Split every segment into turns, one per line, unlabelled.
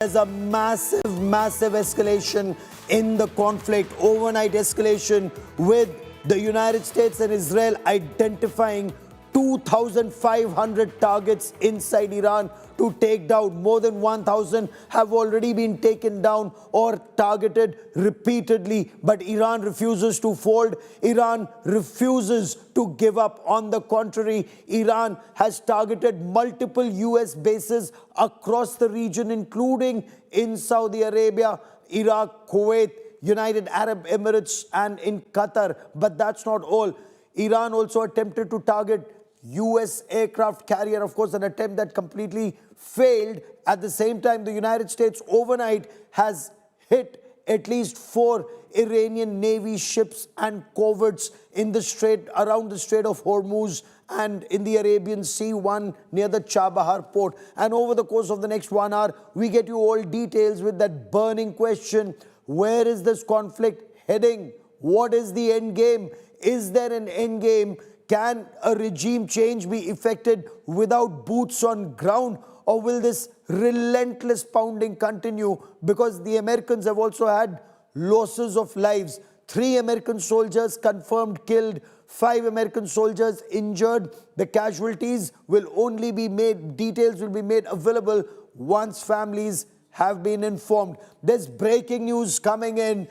There's a massive escalation in the conflict, overnight escalation, with the United States and Israel identifying 2,500 targets inside Iran to take down. More than 1,000 have already been taken down or targeted repeatedly, but Iran refuses to fold. Iran refuses to give up. On the contrary, Iran has targeted multiple US bases across the region, including in Saudi Arabia, Iraq, Kuwait, United Arab Emirates, and in Qatar. But that's not all. Iran also attempted to target US aircraft carrier, of course, an attempt that completely failed. At the same time, the United States overnight has hit at least 4 Iranian Navy ships and corvettes in the Strait, around the Strait of Hormuz and in the Arabian Sea, one near the Chabahar port. And over the course of the next 1 hour, we get you all details with that burning question: where is this conflict heading? What is the end game? Is there an end game? Can a regime change be effected without boots on ground, or will this relentless pounding continue? Because the Americans have also had losses of lives. 3 American soldiers confirmed killed, 5 American soldiers injured. The casualties will only be made, details will be made available once families have been informed. There's breaking news coming in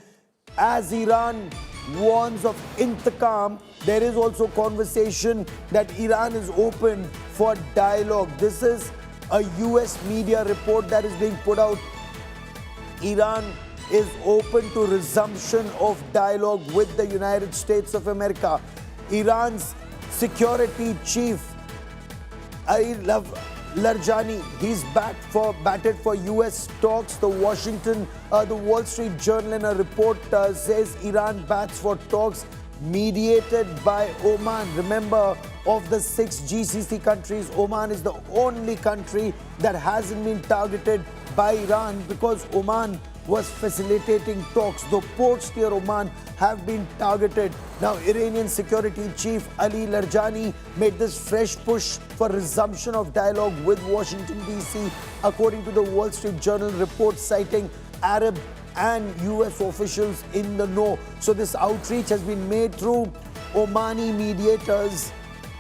as Iran warns of intiqam. There is also conversation that Iran is open for dialogue. This is a US media report that is being put out. Iran is open to resumption of dialogue with the United States of America. Iran's security chief, Ali Larjani, he's batted for US talks. The Wall Street Journal in a report says Iran bats for talks mediated by Oman. Remember, of the 6 GCC countries, Oman is the only country that hasn't been targeted by Iran, because Oman was facilitating talks. The ports near Oman have been targeted. Now, Iranian security chief Ali Larjani made this fresh push for resumption of dialogue with Washington, D.C., according to the Wall Street Journal report, citing Arab and US officials in the know. So this outreach has been made through Omani mediators,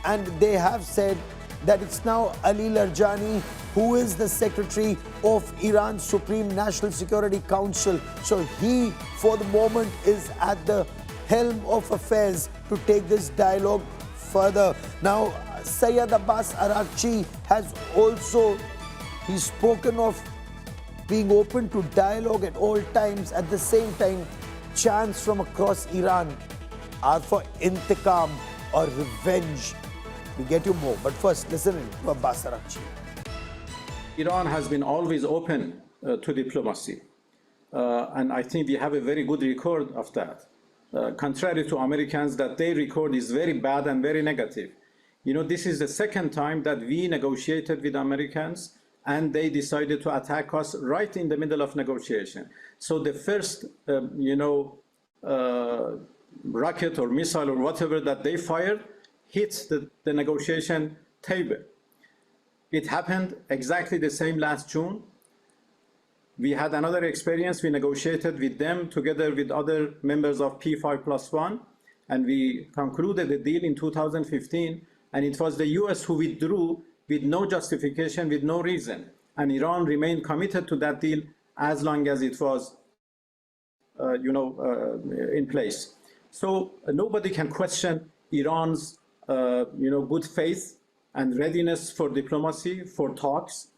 and they have said that it's now Ali Larjani who is the secretary of Iran's Supreme National Security Council. So he, for the moment, is at the helm of affairs to take this dialogue further. Now, Sayyid Abbas Araghchi has also, he's spoken of being open to dialogue at all times. At the same time, chants from across Iran are for intiqam or revenge. We get you more, but first listen to Abbas Araghchi.
Iran has been always open to diplomacy, and I think we have a very good record of that. Contrary to Americans, that their record is very bad and very negative. You know, this is the second time that we negotiated with Americans and they decided to attack us right in the middle of negotiation. So the first, rocket or missile or whatever that they fired hit the negotiation table. It happened exactly the same last June. We had another experience. We negotiated with them together with other members of P5+1, and we concluded a deal in 2015, and it was the US who withdrew with no justification, with no reason. And Iran remained committed to that deal as long as it was in place. So nobody can question Iran's good faith and readiness for diplomacy, for talks.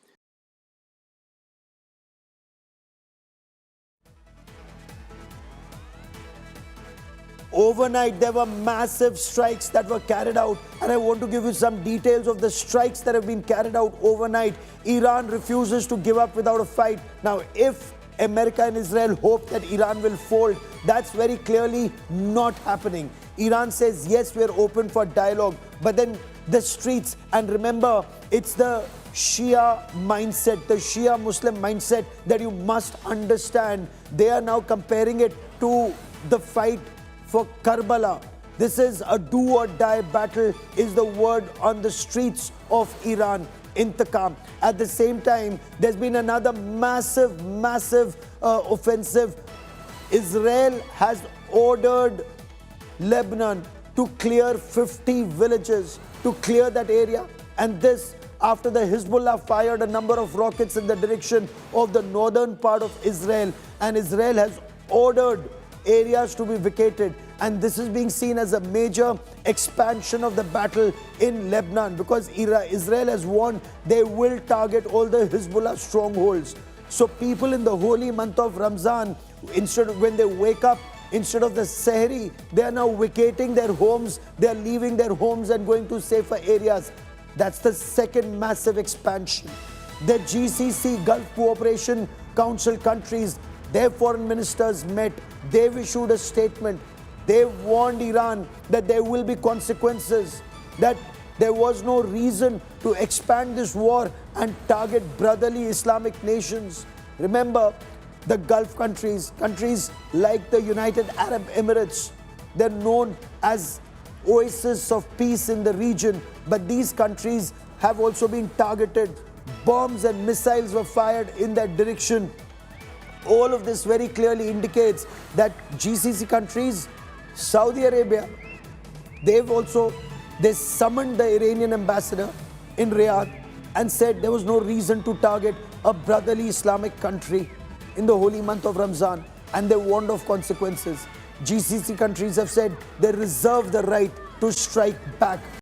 Overnight, there were massive strikes that were carried out, and I want to give you some details of the strikes that have been carried out overnight. Iran refuses to give up without a fight. Now, if America and Israel hope that Iran will fold, that's very clearly not happening. Iran says, yes, we're open for dialogue, but then the streets, and remember, it's the Shia mindset, the Shia Muslim mindset that you must understand. They are now comparing it to the fight for Karbala. This is a do or die battle, is the word on the streets of Iran. intikam. At the same time, there's been another massive offensive. Israel has ordered Lebanon to clear 50 villages, to clear that area, and this after the Hezbollah fired a number of rockets in the direction of the northern part of Israel, and Israel has ordered areas to be vacated. And this is being seen as a major expansion of the battle in Lebanon, because Israel has warned they will target all the Hezbollah strongholds. So people in the holy month of Ramzan, when they wake up, instead of the Sehri, they are now vacating their homes, they are leaving their homes and going to safer areas. That's the second massive expansion. The GCC, Gulf Cooperation Council countries, their foreign ministers met, they've issued a statement. They warned Iran that there will be consequences, that there was no reason to expand this war and target brotherly Islamic nations. Remember, the Gulf countries, countries like the United Arab Emirates, they're known as oasis of peace in the region, but these countries have also been targeted. Bombs and missiles were fired in that direction. All of this very clearly indicates that GCC countries, Saudi Arabia, they summoned the Iranian ambassador in Riyadh and said there was no reason to target a brotherly Islamic country in the holy month of Ramzan, and they warned of consequences. GCC countries have said they reserve the right to strike back.